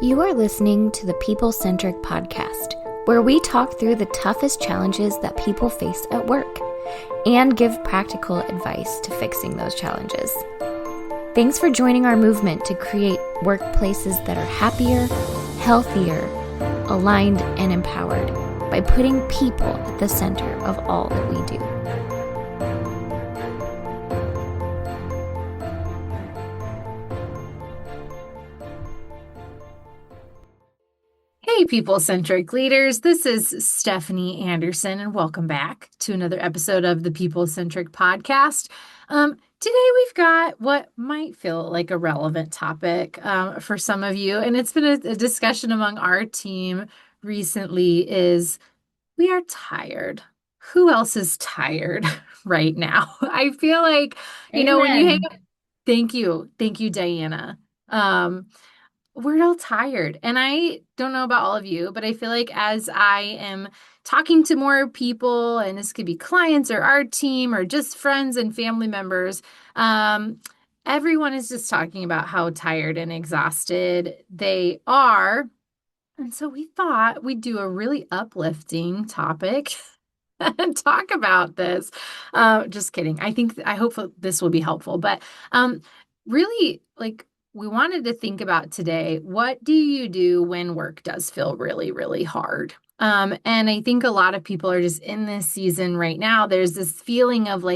You are listening to the People Centric Podcast, where we talk through the toughest challenges that people face at work and give practical advice to fixing those challenges. Thanks for joining our movement to create workplaces that are happier, healthier, aligned, and empowered by putting people at the center of all that we do. Hey, People Centric leaders. This is Stephanie Anderson, and welcome back to another episode of the People Centric Podcast. Today, we've got what might feel like a relevant topic for some of you, and it's been a discussion among our team recently is we are tired. Who else is tired right now? I feel like, when you hang up, thank you, Diana. We're all tired. And I don't know about all of you, but I feel like as I am talking to more people, and this could be clients or our team or just friends and family members, everyone is just talking about how tired and exhausted they are. And so we thought we'd do a really uplifting topic and talk about this. Just kidding. I hope this will be helpful, but really, we wanted to think about today, what do you do when work does feel really, really hard? And I think a lot of people are just in this season right now. There's this feeling of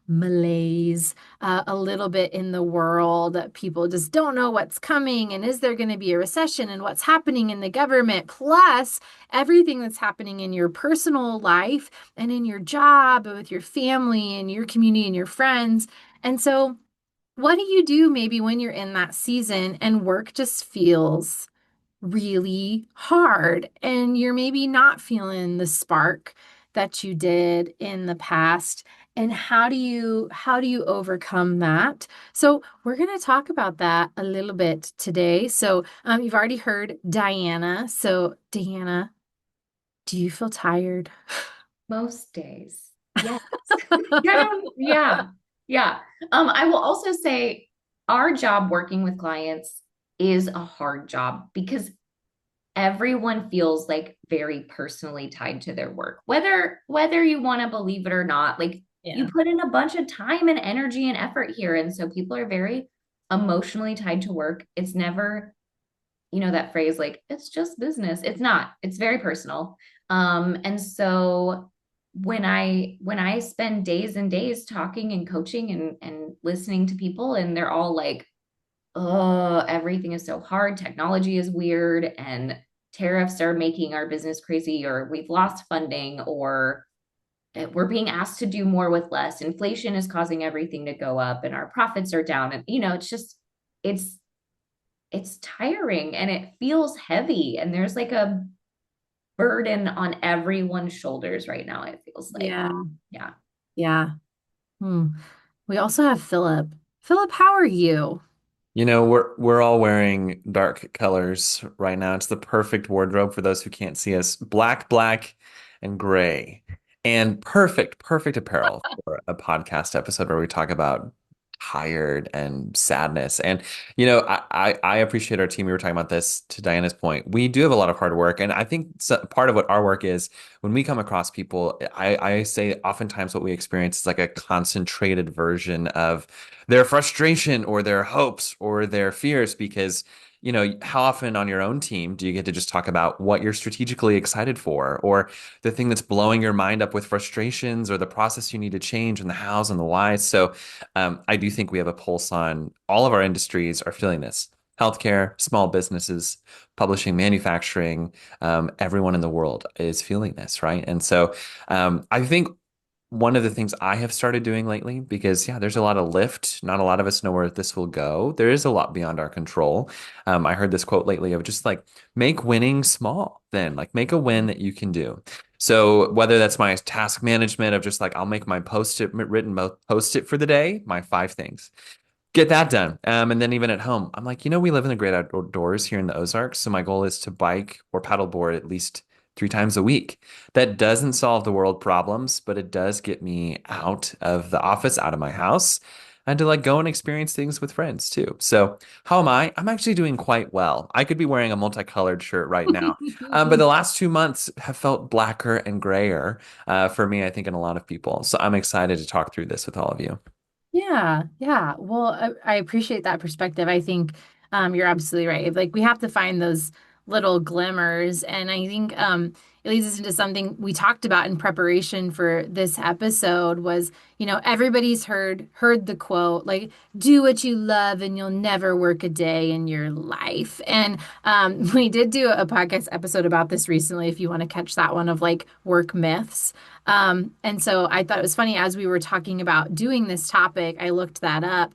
malaise a little bit in the world that people just don't know what's coming. And is there going to be a recession and what's happening in the government, plus everything that's happening in your personal life and in your job with your family and your community and your friends. And so what do you do maybe when you're in that season and work just feels really hard and you're maybe not feeling the spark that you did in the past? And how do you overcome that? So we're going to talk about that a little bit today. So you've already heard Diana. So Diana, do you feel tired? Most days. Yes. Yeah. Yeah. I will also say our job working with clients is a hard job because everyone feels very personally tied to their work, whether you want to believe it or not. You put in a bunch of time and energy and effort here. And so people are very emotionally tied to work. It's never, that phrase, it's just business. It's not, it's very personal. And so when I spend days and days talking and coaching and listening to people, and they're all like, oh, everything is so hard. Technology is weird. And tariffs are making our business crazy, or we've lost funding, or we're being asked to do more with less. Inflation is causing everything to go up and our profits are down. And, it's just, it's tiring and it feels heavy. And there's a burden on everyone's shoulders right now, it feels like. Yeah. We also have Philip. Philip, how are you? We're all wearing dark colors right now. It's the perfect wardrobe for those who can't see us. Black, and gray. And perfect apparel for a podcast episode where we talk about tired and sadness. And I appreciate our team. We were talking about this to Diana's point. We do have a lot of hard work, and I think part of what our work is when we come across people. I say oftentimes what we experience is a concentrated version of their frustration or their hopes or their fears, because how often on your own team do you get to just talk about what you're strategically excited for, or the thing that's blowing your mind up with frustrations, or the process you need to change, and the hows and the whys. So I do think we have a pulse on all of our industries are feeling this. Healthcare, small businesses, publishing, manufacturing, everyone in the world is feeling this, right? And so I think one of the things I have started doing lately, because there's a lot of lift. Not a lot of us know where this will go. There is a lot beyond our control. I heard this quote lately of just make winning small, then make a win that you can do. So whether that's my task management of just I'll make my written post-it for the day, my 5 things. Get that done. And then even at home, I'm we live in the great outdoors here in the Ozarks. So my goal is to bike or paddleboard at least 3 times a week. That doesn't solve the world problems, but it does get me out of the office, out of my house. and to like go and experience things with friends too. So how am I? I'm actually doing quite well. I could be wearing a multicolored shirt right now. But the last 2 months have felt blacker and grayer for me, I think, and a lot of people. So I'm excited to talk through this with all of you. Yeah, yeah. Well, I appreciate that perspective. I think you're absolutely right. Like we have to find those little glimmers, and I think it leads us into something we talked about in preparation for this episode was, everybody's heard the quote like do what you love and you'll never work a day in your life. And we did do a podcast episode about this recently if you want to catch that one of like work myths. And so I thought it was funny as we were talking about doing this topic, I looked that up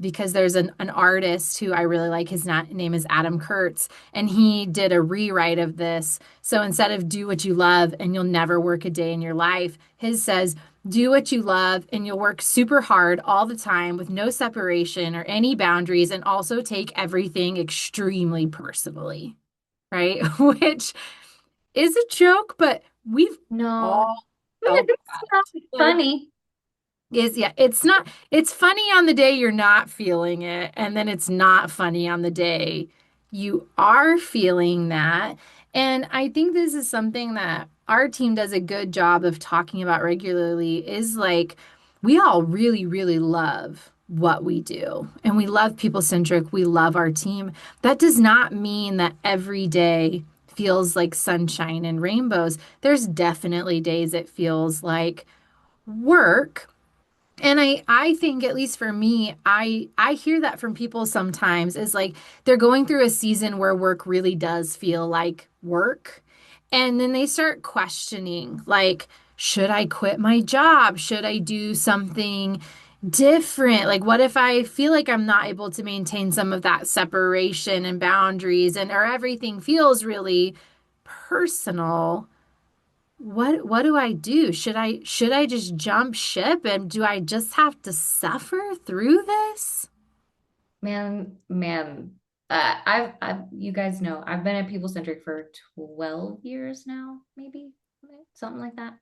because there's an artist who I really like. His name is Adam Kurtz, and he did a rewrite of this. So instead of do what you love and you'll never work a day in your life, his says, do what you love and you'll work super hard all the time with no separation or any boundaries and also take everything extremely personally, right? Which is a joke, but we've No, all felt it's not that. funny. It's not, it's funny on the day you're not feeling it, and then it's not funny on the day you are feeling that. And I think this is something that our team does a good job of talking about regularly is like we all really, really love what we do. And we love people centric. We love our team. That does not mean that every day feels like sunshine and rainbows. There's definitely days it feels like work. And I think at least for me, I hear that from people sometimes is like they're going through a season where work really does feel like work. And then they start questioning like, should I quit my job? Should I do something different? Like what if I feel like I'm not able to maintain some of that separation and boundaries and or everything feels really personal? What do I do? Should I just jump ship and do I just have to suffer through this? Man, you guys know, I've been at People Centric for 12 years now, maybe something like that.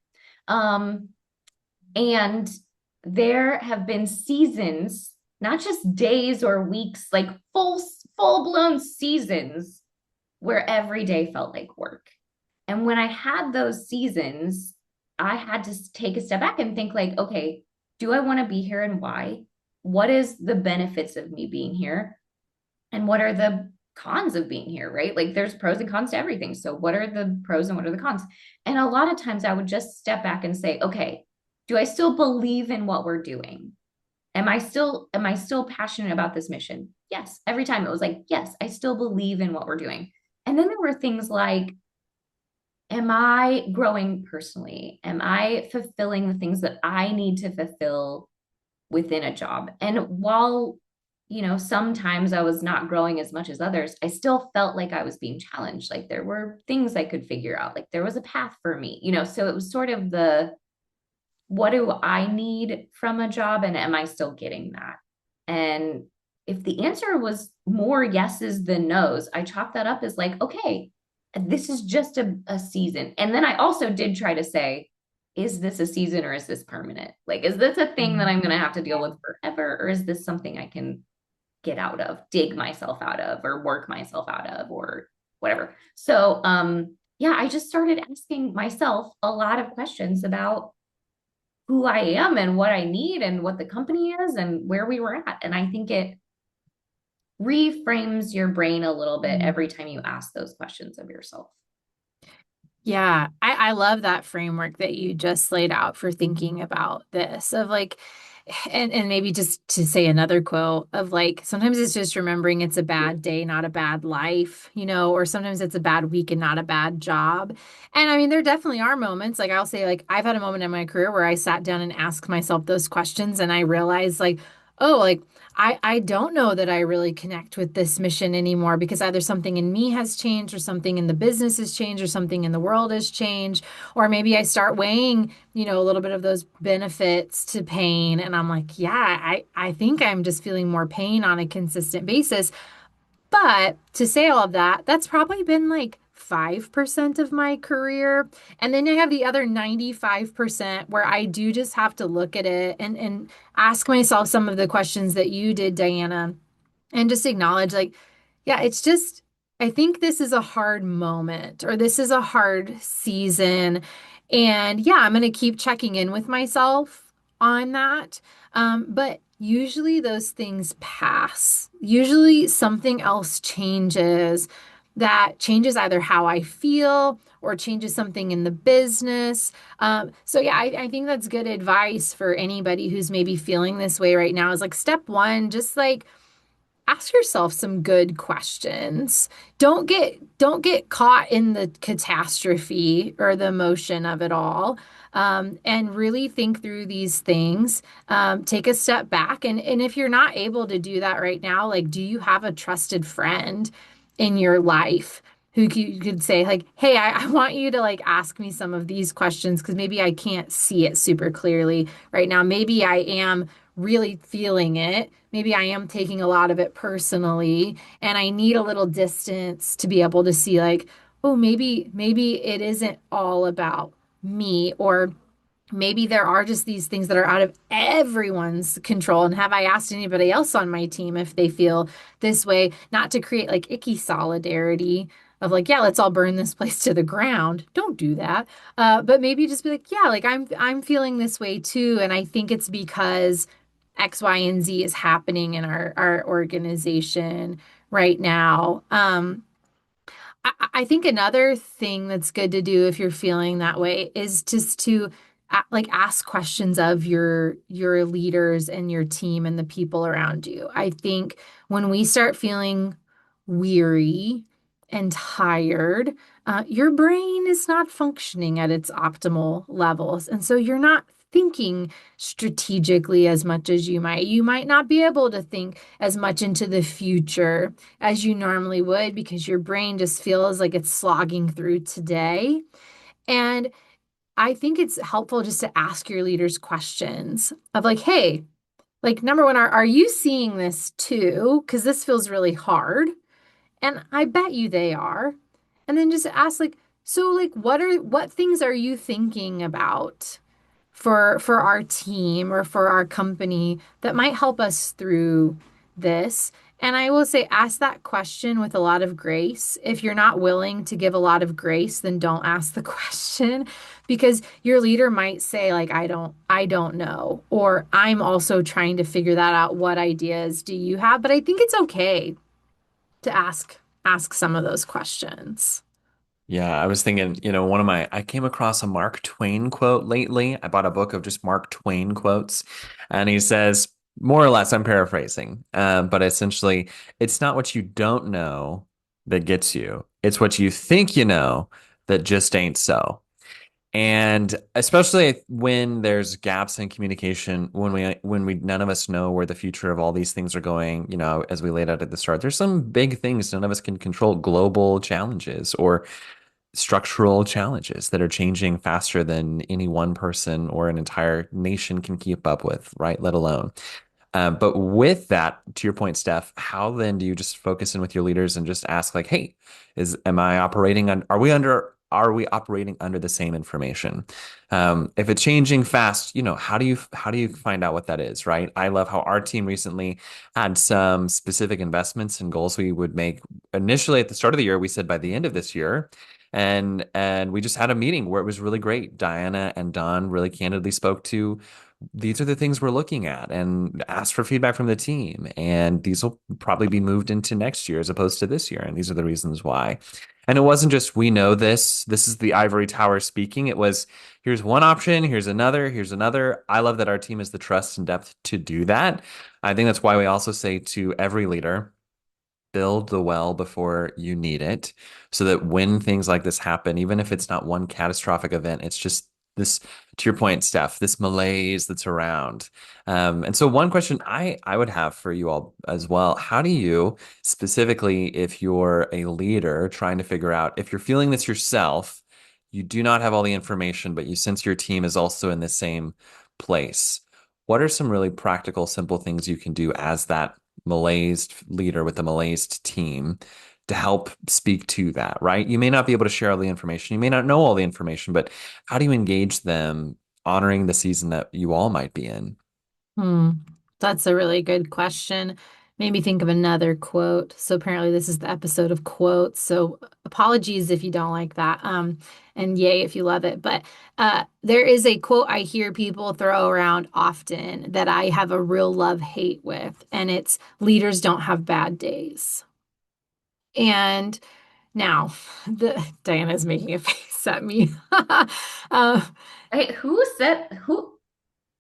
And there have been seasons, not just days or weeks, like full-blown seasons where every day felt like work. And when I had those seasons, I had to take a step back and think like, okay, do I want to be here and why? What is the benefits of me being here? And what are the cons of being here, right? Like there's pros and cons to everything. So what are the pros and what are the cons? And a lot of times I would just step back and say, okay, do I still believe in what we're doing? Am I still passionate about this mission? Yes. Every time it was like, yes, I still believe in what we're doing. And then there were things like, am I growing personally? Am I fulfilling the things that I need to fulfill within a job? And while, sometimes I was not growing as much as others, I still felt like I was being challenged. Like there were things I could figure out, like there was a path for me, so it was sort of what do I need from a job? And am I still getting that? And if the answer was more yeses than nos, I chalked that up as like, okay, this is just a season. And then I also did try to say, is this a season or is this permanent? Like, is this a thing that I'm going to have to deal with forever? Or is this something I can get out of, dig myself out of, or work myself out of, or whatever? So, yeah, I just started asking myself a lot of questions about who I am and what I need and what the company is and where we were at. And I think it reframes your brain a little bit every time you ask those questions of yourself. Yeah, I love that framework that you just laid out for thinking about this of like, and maybe just to say another quote of like, sometimes it's just remembering it's a bad day, not a bad life, or sometimes it's a bad week and not a bad job. And I mean, there definitely are moments, like I'll say, like, I've had a moment in my career where I sat down and asked myself those questions and I realized like, oh, like I don't know that I really connect with this mission anymore because either something in me has changed or something in the business has changed or something in the world has changed. Or maybe I start weighing, a little bit of those benefits to pain. And I'm like, yeah, I think I'm just feeling more pain on a consistent basis. But to say all of that, that's probably been like 5% of my career. And then I have the other 95% where I do just have to look at it and ask myself some of the questions that you did, Diana, and just acknowledge like, yeah, it's just, I think this is a hard moment or this is a hard season. And yeah, I'm going to keep checking in with myself on that. But usually those things pass. Usually something else changes that changes either how I feel or changes something in the business. So yeah, I think that's good advice for anybody who's maybe feeling this way right now is like step one, just like ask yourself some good questions. Don't get caught in the catastrophe or the emotion of it all. And really think through these things. Take a step back. And if you're not able to do that right now, like, do you have a trusted friend in your life who you could say, like, hey, I want you to like ask me some of these questions because maybe I can't see it super clearly right now. Maybe I am really feeling it. Maybe I am taking a lot of it personally, and I need a little distance to be able to see like, oh, maybe it isn't all about me, or maybe there are just these things that are out of everyone's control. And have I asked anybody else on my team if they feel this way? Not to create like icky solidarity of like, yeah, let's all burn this place to the ground. Don't do that. But maybe just be like, yeah, like I'm feeling this way too. And I think it's because X, Y, and Z is happening in our organization right now. I think another thing that's good to do if you're feeling that way is just to like ask questions of your leaders and your team and the people around you. I think when we start feeling weary and tired, your brain is not functioning at its optimal levels. And so you're not thinking strategically as much as you might. You might not be able to think as much into the future as you normally would because your brain just feels like it's slogging through today. And I think it's helpful just to ask your leaders questions of like, hey, like number one, are you seeing this too? Because this feels really hard. And I bet you they are. And then just ask like, so like what things are you thinking about for our team or for our company that might help us through this? And I will say, ask that question with a lot of grace. If you're not willing to give a lot of grace, then don't ask the question because your leader might say, like, I don't know, or I'm also trying to figure that out. What ideas do you have? But I think it's okay to ask some of those questions. Yeah, I was thinking, I came across a Mark Twain quote lately. I bought a book of just Mark Twain quotes, and he says, more or less, I'm paraphrasing, but essentially, it's not what you don't know that gets you, it's what you think you know that just ain't so. And especially when there's gaps in communication, when we none of us know where the future of all these things are going, as we laid out at the start, there's some big things none of us can control, global challenges or structural challenges that are changing faster than any one person or an entire nation can keep up with, right? Let alone. But with that, to your point, Steph, how then do you just focus in with your leaders and just ask like, hey, am I operating on, are we operating under the same information? If it's changing fast, how do you find out what that is, right? I love how our team recently had some specific investments and goals we would make initially at the start of the year. We said by the end of this year, and we just had a meeting where it was really great. Diana and Don really candidly spoke to these are the things we're looking at and ask for feedback from the team. And these will probably be moved into next year as opposed to this year. And these are the reasons why. And it wasn't just, we know this is the ivory tower speaking. It was, here's one option, here's another, here's another. I love that our team has the trust and depth to do that. I think that's why we also say to every leader, build the well before you need it, so that when things like this happen, even if it's not one catastrophic event, it's just this, to your point, Steph, this malaise that's around. And so one question I would have for you all as well, how do you specifically, if you're a leader trying to figure out if you're feeling this yourself, you do not have all the information, but you sense your team is also in the same place. What are some really practical, simple things you can do as that malaised leader with a malaised team to help speak to that, right? You may not be able to share all the information. You may not know all the information, but how do you engage them honoring the season that you all might be in? Hmm. That's a really good question. Made me think of another quote. So apparently this is the episode of quotes. So apologies if you don't like that. And yay if you love it. But there is a quote I hear people throw around often that I have a real love-hate with, and it's leaders don't have bad days. And now the Diana's making a face at me. Uh, Hey, who said who?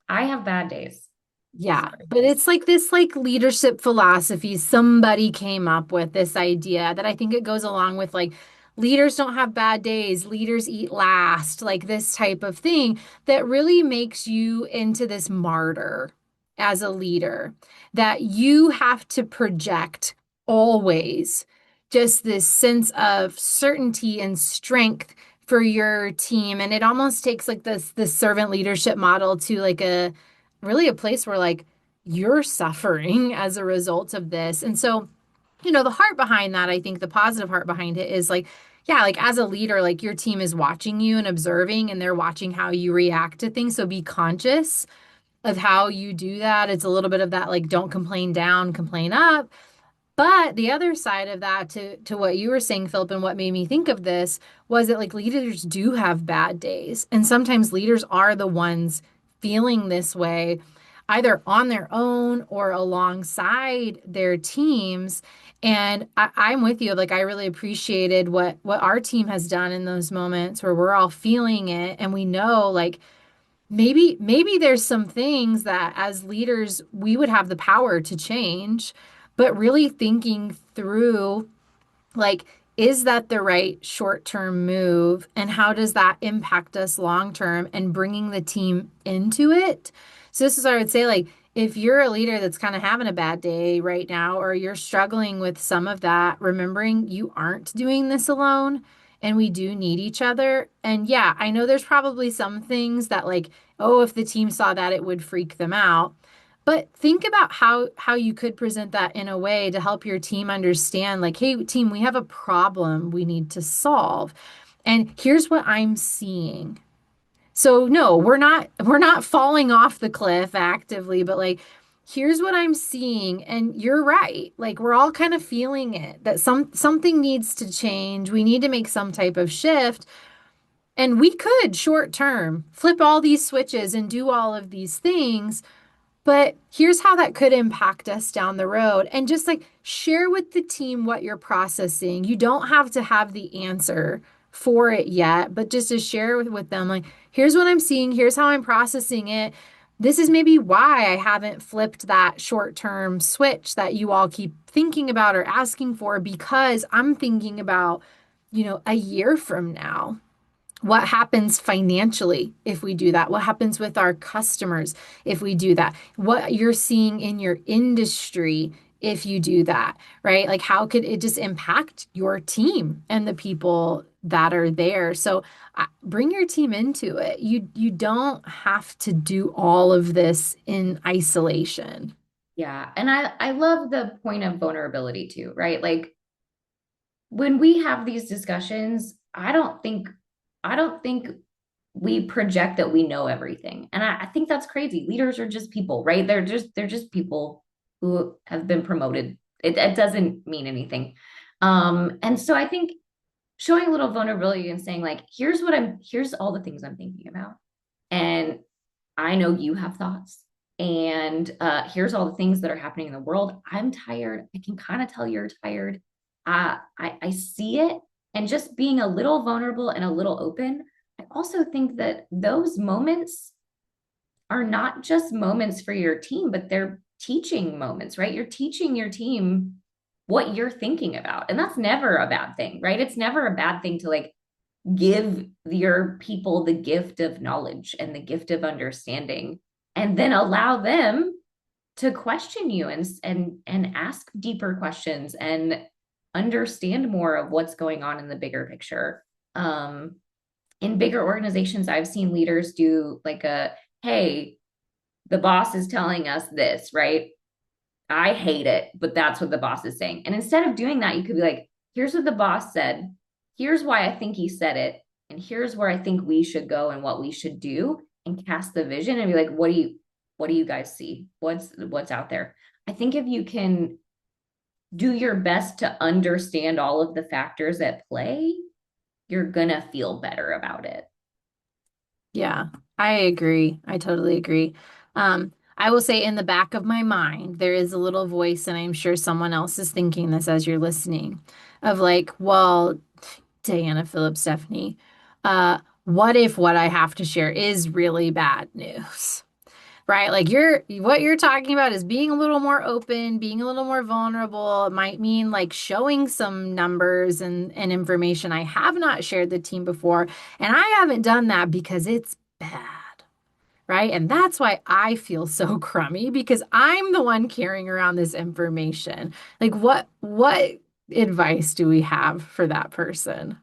I have bad days. Yeah, Sorry. but it's like this like leadership philosophy. Somebody came up with this idea that I think it goes along with like leaders don't have bad days, leaders eat last, like this type of thing that really makes you into this martyr as a leader, that you have to project always just this sense of certainty and strength for your team. And it almost takes like this servant leadership model to like a really a place where like you're suffering as a result of this. And so, the heart behind that, I think the positive heart behind it is like, yeah, like as a leader, like your team is watching you and observing and they're watching how you react to things. So be conscious of how you do that. It's a little bit of that like don't complain down, complain up. But the other side of that to what you were saying, Philip, and what made me think of this was that like leaders do have bad days. And sometimes leaders are the ones feeling this way, either on their own or alongside their teams. And I'm with you. Like I really appreciated what our team has done in those moments where we're all feeling it and we know like maybe there's some things that as leaders we would have the power to change, but really thinking through like, is that the right short-term move? And how does that impact us long-term and bringing the team into it? So this is what I would say, like, if you're a leader that's kind of having a bad day right now, or you're struggling with some of that, remembering you aren't doing this alone and we do need each other. And yeah, I know there's probably some things that like, oh, if the team saw that, it would freak them out. But think about how you could present that in a way to help your team understand like, hey, team, we have a problem we need to solve. And here's what I'm seeing. So no, we're not falling off the cliff actively, but like here's what I'm seeing and you're right. Like we're all kind of feeling it that something needs to change. We need to make some type of shift. And we could short term flip all these switches and do all of these things, but here's how that could impact us down the road. And just like share with the team what you're processing. You don't have to have the answer for it yet, but just to share with them, like, here's what I'm seeing, here's how I'm processing it. This is maybe why I haven't flipped that short term switch that you all keep thinking about or asking for, because I'm thinking about, a year from now. What happens financially if we do that? What happens with our customers if we do that? What you're seeing in your industry if you do that, right? Like how could it just impact your team and the people that are there? So bring your team into it. You don't have to do all of this in isolation. Yeah. And I love the point of vulnerability too, right? Like when we have these discussions, I don't think we project that we know everything. And I think that's crazy. Leaders are just people, right? They're just people who have been promoted. It doesn't mean anything. And so I think showing a little vulnerability and saying, like, here's all the things I'm thinking about. And I know you have thoughts. And here's all the things that are happening in the world. I'm tired. I can kind of tell you're tired. I see it. And just being a little vulnerable and a little open, I also think that those moments are not just moments for your team, but they're teaching moments, right? You're teaching your team what you're thinking about. And that's never a bad thing, right? It's never a bad thing to like give your people the gift of knowledge and the gift of understanding, and then allow them to question you and ask deeper questions and understand more of what's going on in the bigger picture. In bigger organizations, I've seen leaders do like hey, the boss is telling us this, right? I hate it, but that's what the boss is saying. And instead of doing that, you could be like, here's what the boss said. Here's why I think he said it. And here's where I think we should go and what we should do, and cast the vision and be like, what do you guys see? What's out there? I think if you can do your best to understand all of the factors at play, you're gonna feel better about it. Yeah, I agree. I totally agree. I will say in the back of my mind, there is a little voice, and I'm sure someone else is thinking this as you're listening, of like, well, Diana, Philip, Stephanie, what if what I have to share is really bad news? Right? Like what you're talking about is being a little more open, being a little more vulnerable. It might mean like showing some numbers and information I have not shared the team before. And I haven't done that because it's bad. Right? And that's why I feel so crummy, because I'm the one carrying around this information. Like what advice do we have for that person?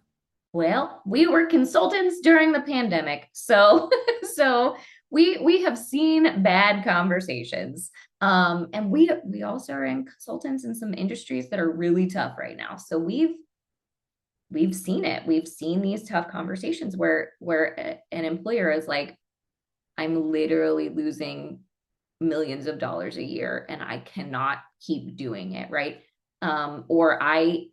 Well, we were consultants during the pandemic, so so we have seen bad conversations. And we also are in consultants in some industries that are really tough right now. So we've seen it. We've seen these tough conversations where an employer is like, I'm literally losing millions of dollars a year and I cannot keep doing it, right? Or I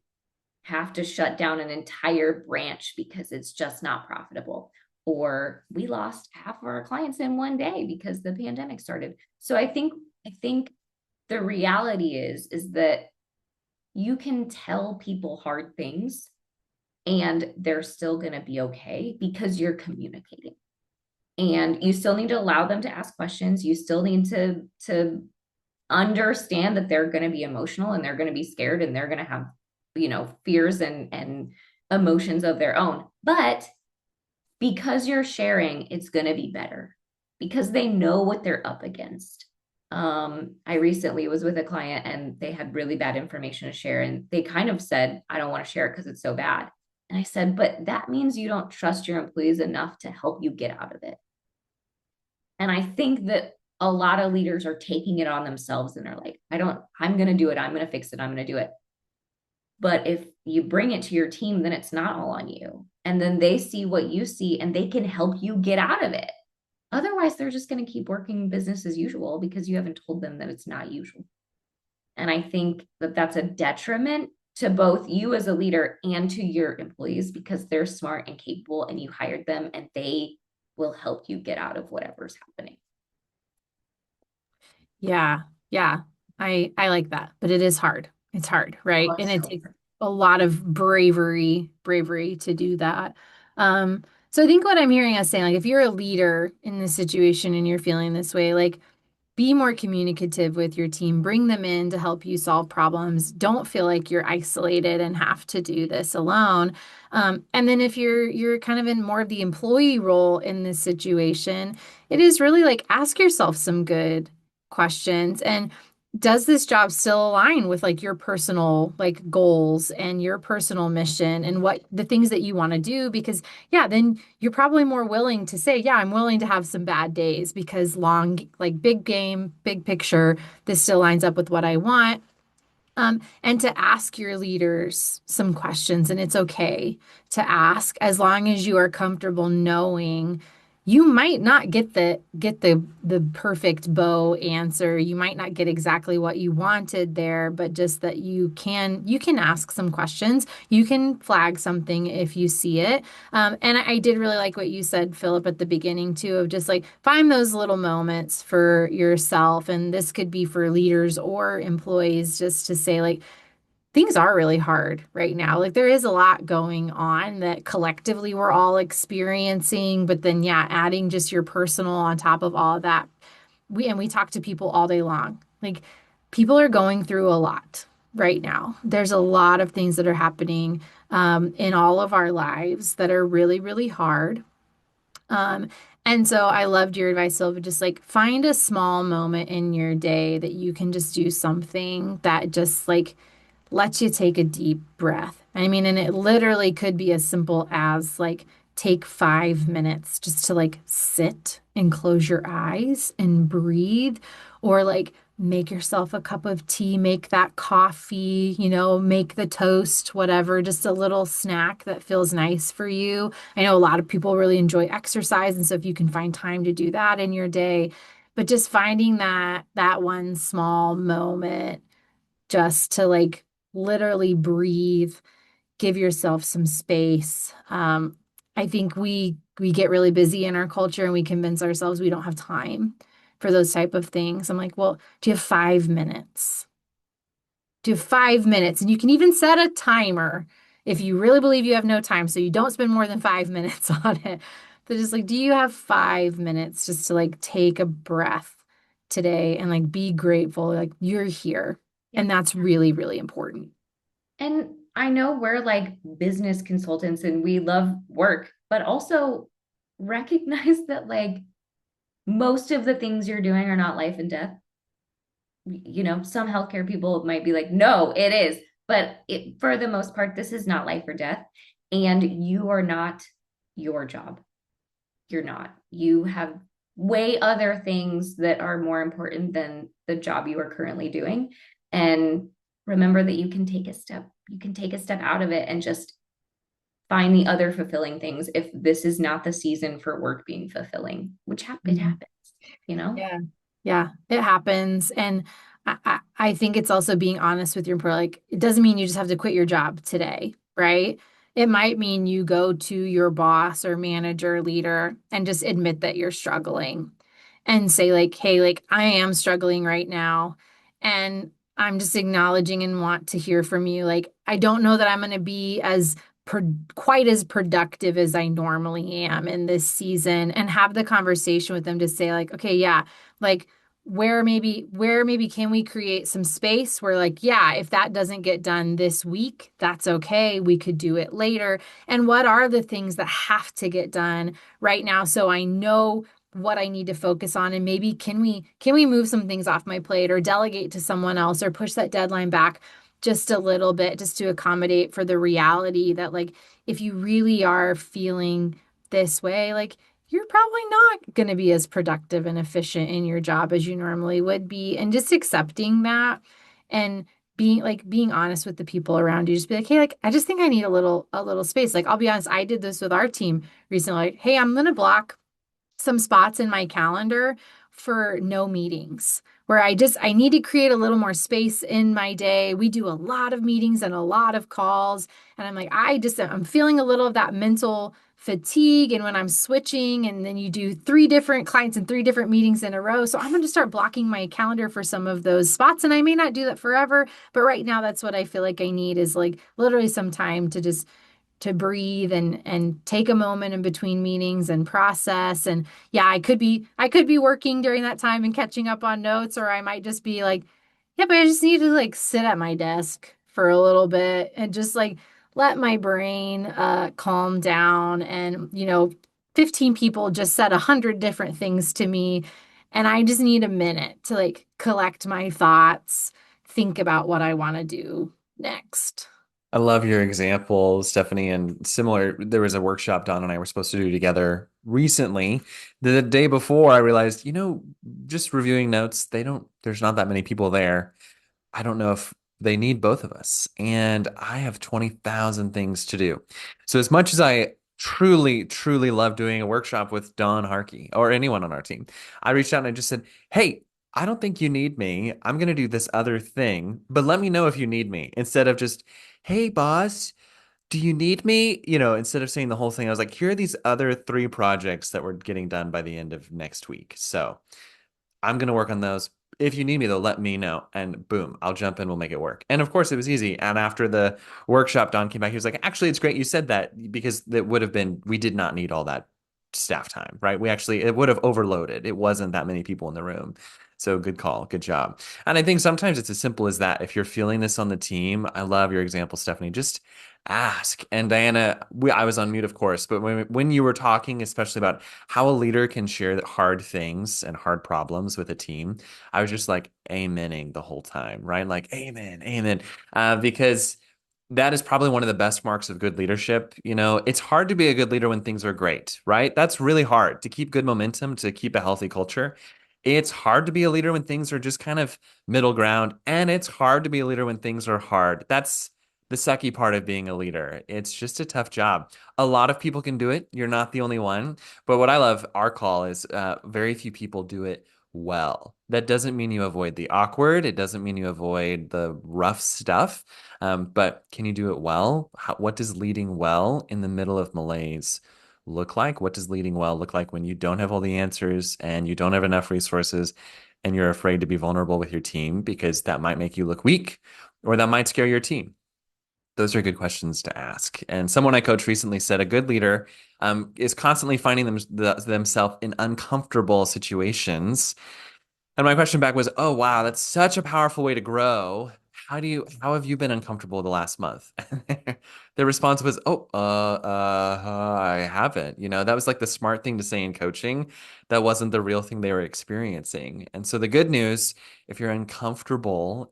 have to shut down an entire branch because it's just not profitable. Or we lost half of our clients in one day because the pandemic started. So I think the reality is that you can tell people hard things and they're still going to be okay because you're communicating. And you still need to allow them to ask questions. You still need to understand that they're going to be emotional and they're going to be scared and they're going to have, fears and emotions of their own. But because you're sharing, it's going to be better because they know what they're up against. I recently was with a client and they had really bad information to share. And they kind of said, I don't want to share it because it's so bad. And I said, but that means you don't trust your employees enough to help you get out of it. And I think that a lot of leaders are taking it on themselves and they're like, I'm going to do it. I'm going to fix it. I'm going to do it. But if you bring it to your team, then it's not all on you. And then they see what you see and they can help you get out of it. Otherwise, they're just going to keep working business as usual because you haven't told them that it's not usual. And I think that that's a detriment to both you as a leader and to your employees because they're smart and capable and you hired them and they will help you get out of whatever's happening. Yeah. Yeah. I like that, but it is hard. It's hard, right? And it So takes a lot of bravery to do that. So I think what I'm hearing us saying, like if you're a leader in this situation and you're feeling this way, like be more communicative with your team, bring them in to help you solve problems. Don't feel like you're isolated and have to do this alone. And then if you're kind of in more of the employee role in this situation, it is really like ask yourself some good questions. And does this job still align with like your personal like goals and your personal mission and what the things that you want to do? Because yeah, then you're probably more willing to say, yeah, I'm willing to have some bad days because like big game, big picture, this still lines up with what I want. And to ask your leaders some questions, and it's okay to ask as long as you are comfortable knowing you might not get the perfect bow answer. You might not get exactly what you wanted there, but just that you can ask some questions. You can flag something if you see it. And I did really like what you said, Philip, at the beginning too, of just like find those little moments for yourself. And this could be for leaders or employees, just to say like, things are really hard right now. Like there is a lot going on that collectively we're all experiencing, but then yeah, adding just your personal on top of all of that. We talk to people all day long. Like people are going through a lot right now. There's a lot of things that are happening in all of our lives that are really, really hard. Um, and so I loved your advice, Sylvia, just like find a small moment in your day that you can just do something that just like lets you take a deep breath. I mean, and it literally could be as simple as like take 5 minutes just to like sit and close your eyes and breathe, or like make yourself a cup of tea, make that coffee, make the toast, whatever, just a little snack that feels nice for you. I know a lot of people really enjoy exercise, and so if you can find time to do that in your day, but just finding that one small moment just to like literally breathe, give yourself some space. I think we get really busy in our culture and we convince ourselves we don't have time for those type of things. I'm like, well, do you have 5 minutes? Do you have 5 minutes? And you can even set a timer if you really believe you have no time, so you don't spend more than 5 minutes on it. But just like, do you have 5 minutes just to like take a breath today and like be grateful, like you're here. Yeah. And that's really, really important. And I know we're like business consultants and we love work, but also recognize that like most of the things you're doing are not life and death. Some healthcare people might be like, no, it is. But for the most part, this is not life or death. And you are not your job. You're not. You have way other things that are more important than the job you are currently doing. And remember that you can take a step out of it and just find the other fulfilling things if this is not the season for work being fulfilling, which it happens, Yeah, it happens. And I think it's also being honest with your employer. Like, it doesn't mean you just have to quit your job today, right? It might mean you go to your boss or manager, leader, and just admit that you're struggling and say, like, hey, like, I am struggling right now. And I'm just acknowledging and want to hear from you. Like, I don't know that I'm going to be quite as productive as I normally am in this season, and have the conversation with them to say like, okay, yeah, like where maybe can we create some space where like, yeah, if that doesn't get done this week, that's okay. We could do it later. And what are the things that have to get done right now so I know what I need to focus on, and maybe can we move some things off my plate or delegate to someone else or push that deadline back just a little bit just to accommodate for the reality that like if you really are feeling this way, like you're probably not going to be as productive and efficient in your job as you normally would be. And just accepting that and being honest with the people around you, just be like, hey, like I just think I need a little space. Like I'll be honest, I did this with our team recently. Like, hey, I'm gonna block some spots in my calendar for no meetings where I need to create a little more space in my day. We do a lot of meetings and a lot of calls. And I'm like, I'm feeling a little of that mental fatigue. And when I'm switching and then you do 3 different clients and 3 different meetings in a row. So I'm going to start blocking my calendar for some of those spots. And I may not do that forever, but right now that's what I feel like I need is like literally some time to just to breathe and take a moment in between meetings and process. And yeah, I could be working during that time and catching up on notes, or I might just be like, yeah, but I just need to like sit at my desk for a little bit and just like let my brain calm down. And 15 people just said 100 different things to me, and I just need a minute to like collect my thoughts, think about what I want to do next. I love your example, Stephanie. And similar, there was a workshop Don and I were supposed to do together recently. The day before, I realized, just reviewing notes, there's not that many people there. I don't know if they need both of us. And I have 20,000 things to do. So as much as I truly, truly love doing a workshop with Don Harkey or anyone on our team, I reached out and I just said, hey, I don't think you need me. I'm going to do this other thing, but let me know if you need me, instead of just, hey, boss, do you need me? Instead of saying the whole thing, I was like, here are these other 3 projects that we're getting done by the end of next week. So I'm going to work on those. If you need me, though, let me know. And boom, I'll jump in. We'll make it work. And of course, it was easy. And after the workshop, Don came back. He was like, actually, it's great you said that, because we did not need all that staff time, right? It would have overloaded. It wasn't that many people in the room. So good call. Good job. And I think sometimes it's as simple as that. If you're feeling this on the team, I love your example, Stephanie. Just ask. And Diana, I was on mute, of course, but when you were talking, especially about how a leader can share hard things and hard problems with a team, I was just like amening the whole time, right? Like, amen, amen. Because that is probably one of the best marks of good leadership. It's hard to be a good leader when things are great, right? That's really hard to keep good momentum, to keep a healthy culture. It's hard to be a leader when things are just kind of middle ground, and it's hard to be a leader when things are hard. That's the sucky part of being a leader. It's just a tough job. A lot of people can do it. You're not the only one. But what I love, our call is very few people do it well. That doesn't mean you avoid the awkward. It doesn't mean you avoid the rough stuff. But can you do it well? What does leading well in the middle of malaise look like? What does leading well look like when you don't have all the answers and you don't have enough resources and you're afraid to be vulnerable with your team because that might make you look weak or that might scare your team? Those are good questions to ask. And someone I coached recently said a good leader is constantly finding themselves in uncomfortable situations. And my question back was, oh, wow, that's such a powerful way to grow. How have you been uncomfortable the last month? Their response was, I haven't. That was like the smart thing to say in coaching. That wasn't the real thing they were experiencing. And so the good news, if you're uncomfortable,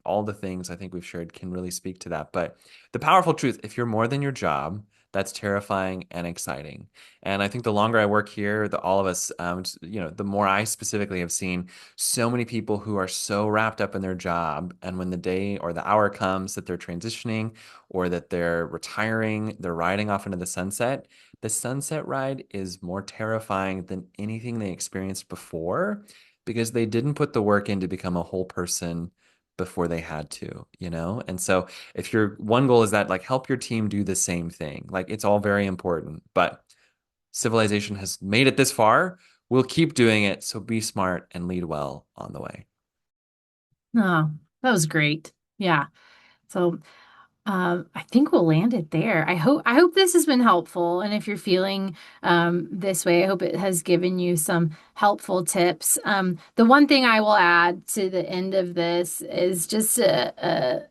all the things I think we've shared can really speak to that. But the powerful truth, if you're more than your job, that's terrifying and exciting. And I think the longer I work here, all of us, the more I specifically have seen so many people who are so wrapped up in their job. And when the day or the hour comes that they're transitioning or that they're retiring, they're riding off into the sunset ride is more terrifying than anything they experienced before because they didn't put the work in to become a whole person before they had to, And so if your one goal is that, like, help your team do the same thing, like, it's all very important, but civilization has made it this far. We'll keep doing it. So be smart and lead well on the way. Oh, that was great. Yeah. So I think we'll land it there. I hope this has been helpful. And if you're feeling this way, I hope it has given you some helpful tips. The one thing I will add to the end of this is just a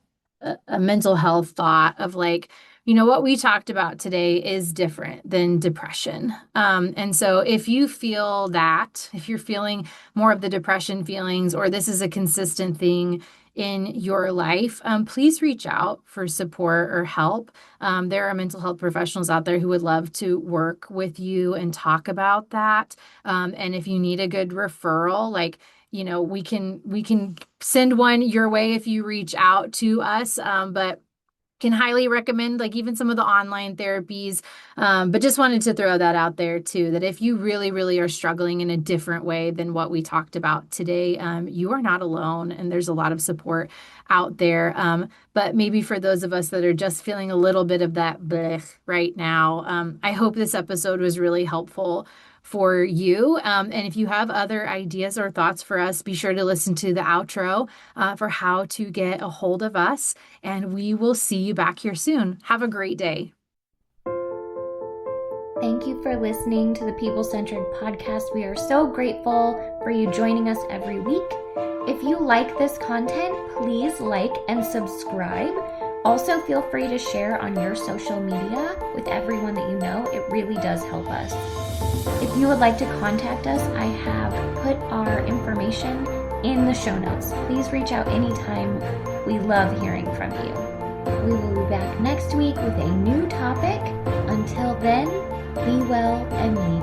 mental health thought of, like, what we talked about today is different than depression. And so if you feel that, if you're feeling more of the depression feelings, or this is a consistent thing in your life, please reach out for support or help. There are mental health professionals out there who would love to work with you and talk about that. And if you need a good referral, like, we can send one your way if you reach out to us. But can highly recommend, like, even some of the online therapies. But just wanted to throw that out there too, that if you really, really are struggling in a different way than what we talked about today, you are not alone, and there's a lot of support out there. But maybe for those of us that are just feeling a little bit of that blech right now, I hope this episode was really helpful for you. And if you have other ideas or thoughts for us, be sure to listen to the outro for how to get a hold of us. And we will see you back here soon. Have a great day. Thank you for listening to the People Centric Podcast. We are so grateful for you joining us every week. If you like this content, please like and subscribe. Also, feel free to share on your social media with everyone that you know. It really does help us. If you would like to contact us, I have put our information in the show notes. Please reach out anytime. We love hearing from you. We will be back next week with a new topic. Until then, be well and lead